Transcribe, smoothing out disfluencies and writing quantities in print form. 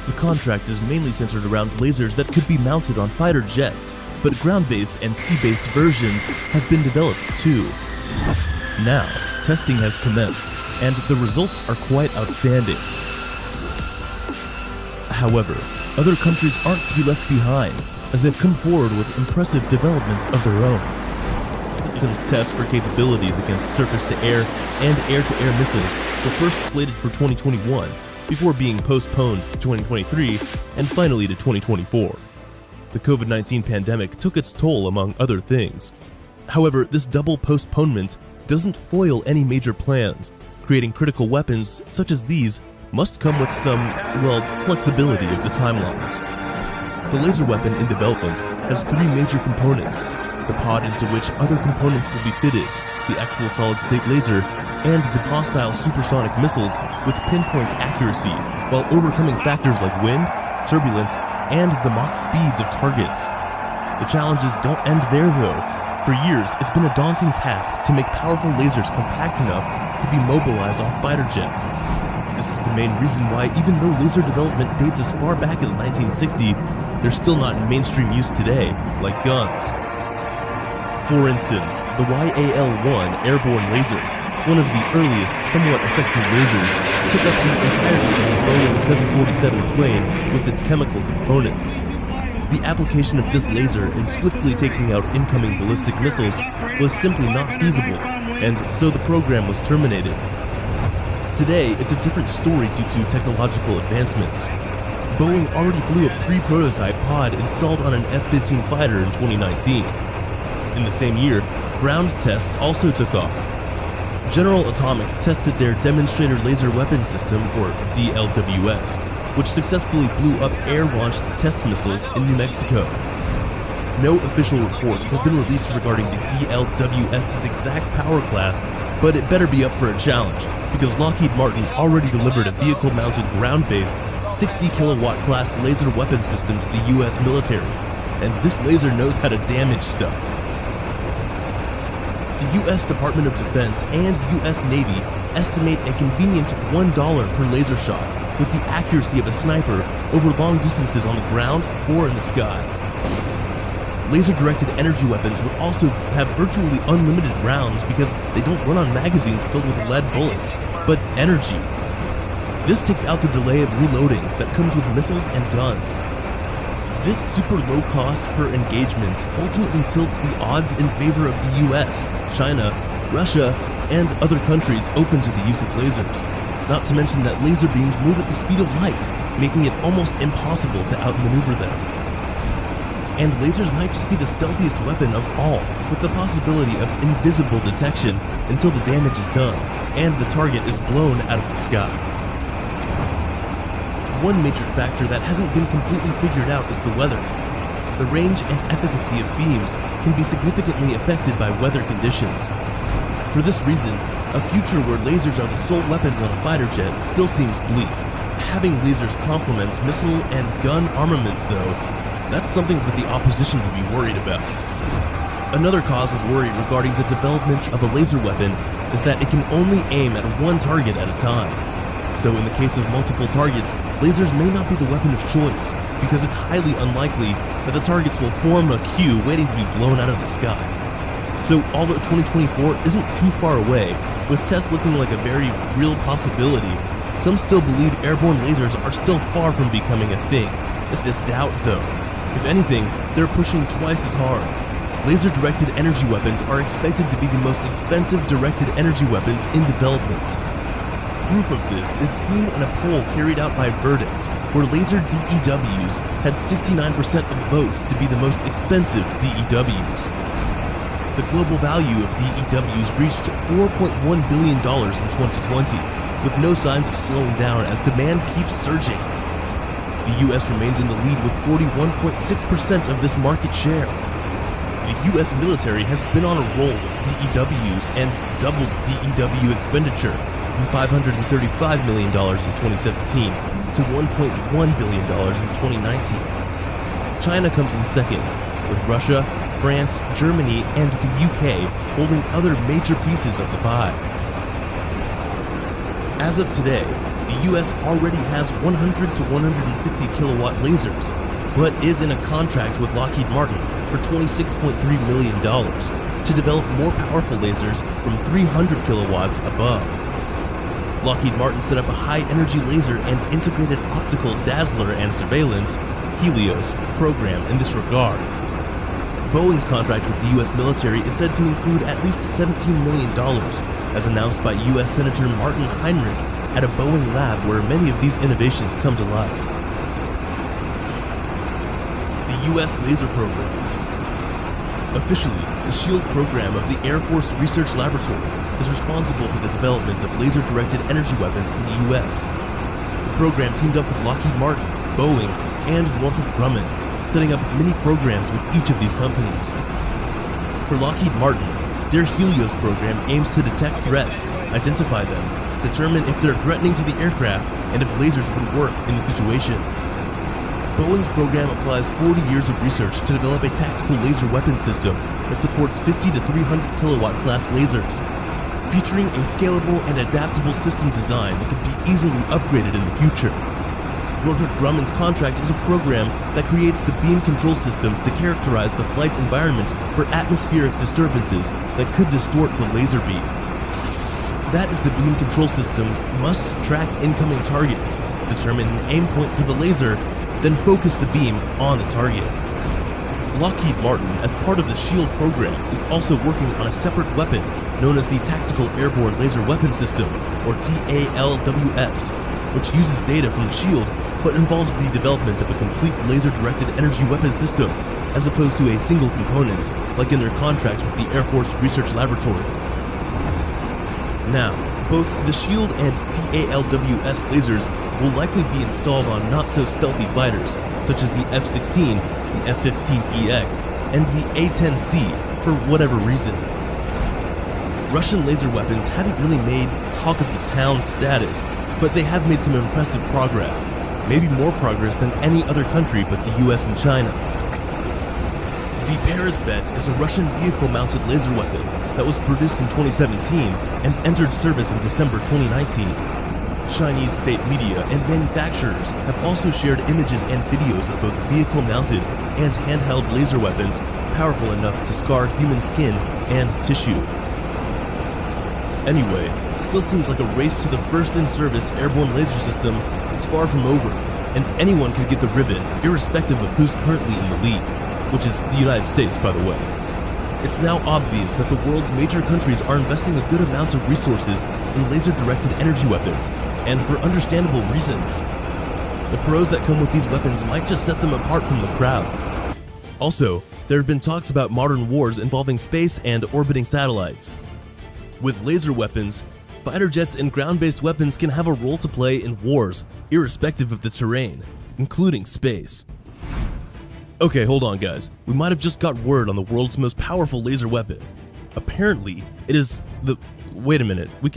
The contract is mainly centered around lasers that could be mounted on fighter jets, but ground-based and sea-based versions have been developed too. Now, testing has commenced, and the results are quite outstanding. However, other countries aren't to be left behind, as they've come forward with impressive developments of their own. Systems tests for capabilities against surface-to-air and air-to-air missiles were first slated for 2021, before being postponed to 2023 and finally to 2024. The COVID-19 pandemic took its toll among other things. However, this double postponement doesn't foil any major plans. Creating critical weapons such as these must come with some, flexibility of the timelines. The laser weapon in development has three major components: the pod into which other components will be fitted, the actual solid-state laser, and the hostile supersonic missiles with pinpoint accuracy, while overcoming factors like wind, turbulence, and the Mach speeds of targets. The challenges don't end there though. For years, it's been a daunting task to make powerful lasers compact enough to be mobilized off fighter jets. This is the main reason why, even though laser development dates as far back as 1960, they're still not in mainstream use today, like guns. For instance, the YAL-1 airborne laser, one of the earliest somewhat effective lasers, took up the entirety of the Boeing 747 plane with its chemical components. The application of this laser in swiftly taking out incoming ballistic missiles was simply not feasible, and so the program was terminated. Today, it's a different story due to technological advancements. Boeing already flew a pre-prototype pod installed on an F-15 fighter in 2019. In the same year, ground tests also took off. General Atomics tested their Demonstrator Laser Weapon System, or DLWS, which successfully blew up air-launched test missiles in New Mexico. No official reports have been released regarding the DLWS's exact power class, but it better be up for a challenge, because Lockheed Martin already delivered a vehicle-mounted ground-based 60-kilowatt class laser weapon system to the US military, and this laser knows how to damage stuff. The US Department of Defense and US Navy estimate a convenient $1 per laser shot, with the accuracy of a sniper over long distances on the ground or in the sky. Laser-directed energy weapons would also have virtually unlimited rounds because they don't run on magazines filled with lead bullets, but energy. This takes out the delay of reloading that comes with missiles and guns. This super low cost per engagement ultimately tilts the odds in favor of the US, China, Russia, and other countries open to the use of lasers. Not to mention that laser beams move at the speed of light, making it almost impossible to outmaneuver them. And lasers might just be the stealthiest weapon of all, with the possibility of invisible detection until the damage is done, and the target is blown out of the sky. One major factor that hasn't been completely figured out is the weather. The range and efficacy of beams can be significantly affected by weather conditions. For this reason, a future where lasers are the sole weapons on a fighter jet still seems bleak. Having lasers complement missile and gun armaments, though, that's something for the opposition to be worried about. Another cause of worry regarding the development of a laser weapon is that it can only aim at one target at a time. So in the case of multiple targets, lasers may not be the weapon of choice, because it's highly unlikely that the targets will form a queue waiting to be blown out of the sky. So although 2024 isn't too far away, with tests looking like a very real possibility, some still believe airborne lasers are still far from becoming a thing. It's this doubt though. If anything, they're pushing twice as hard. Laser-directed energy weapons are expected to be the most expensive directed energy weapons in development. Proof of this is seen in a poll carried out by Verdict, where laser DEWs had 69% of votes to be the most expensive DEWs. The global value of DEWs reached $4.1 billion in 2020, with no signs of slowing down as demand keeps surging. The US remains in the lead with 41.6% of this market share. The US military has been on a roll with DEWs and doubled DEW expenditure from $535 million in 2017 to $1.1 billion in 2019. China comes in second, with Russia, France, Germany, and the UK holding other major pieces of the pie. As of today, the US already has 100 to 150 kilowatt lasers, but is in a contract with Lockheed Martin for $26.3 million to develop more powerful lasers from 300 kilowatts above. Lockheed Martin set up a high-energy laser and integrated optical dazzler and surveillance Helios program in this regard. Boeing's contract with the US military is said to include at least $17 million, as announced by US Senator Martin Heinrich at a Boeing lab where many of these innovations come to life. The US laser programs. Officially, the SHIELD program of the Air Force Research Laboratory is responsible for the development of laser-directed energy weapons in the US. The program teamed up with Lockheed Martin, Boeing, and Northrop Grumman, setting up many programs with each of these companies. For Lockheed Martin, their Helios program aims to detect threats, identify them, determine if they're threatening to the aircraft, and if lasers would work in the situation. Boeing's program applies 40 years of research to develop a tactical laser weapon system that supports 50 to 300 kilowatt class lasers, featuring a scalable and adaptable system design that could be easily upgraded in the future. Northrop Grumman's contract is a program that creates the beam control systems to characterize the flight environment for atmospheric disturbances that could distort the laser beam. That is, the beam control systems must track incoming targets, determine an aim point for the laser, then focus the beam on the target. Lockheed Martin, as part of the SHIELD program, is also working on a separate weapon known as the Tactical Airborne Laser Weapon System, or TALWS, which uses data from SHIELD but involves the development of a complete laser-directed energy weapon system, as opposed to a single component, like in their contract with the Air Force Research Laboratory. Now, both the SHIELD and TALWS lasers will likely be installed on not-so-stealthy fighters, such as the F-16, the F-15EX, and the A-10C, for whatever reason. Russian laser weapons haven't really made talk of the town status, but they have made some impressive progress, maybe more progress than any other country but the US and China. The Peresvet is a Russian vehicle-mounted laser weapon that was produced in 2017 and entered service in December 2019. Chinese state media and manufacturers have also shared images and videos of both vehicle-mounted and handheld laser weapons powerful enough to scar human skin and tissue. Anyway, it still seems like a race to the first in-service airborne laser system is far from over, and anyone could get the ribbon, irrespective of who's currently in the lead, which is the United States, by the way. It's now obvious that the world's major countries are investing a good amount of resources in laser-directed energy weapons, and for understandable reasons. The pros that come with these weapons might just set them apart from the crowd. Also, there have been talks about modern wars involving space and orbiting satellites. With laser weapons, fighter jets and ground-based weapons can have a role to play in wars, irrespective of the terrain, including space. Okay, hold on guys, we might have just got word on the world's most powerful laser weapon. Apparently, it is the... wait a minute, we can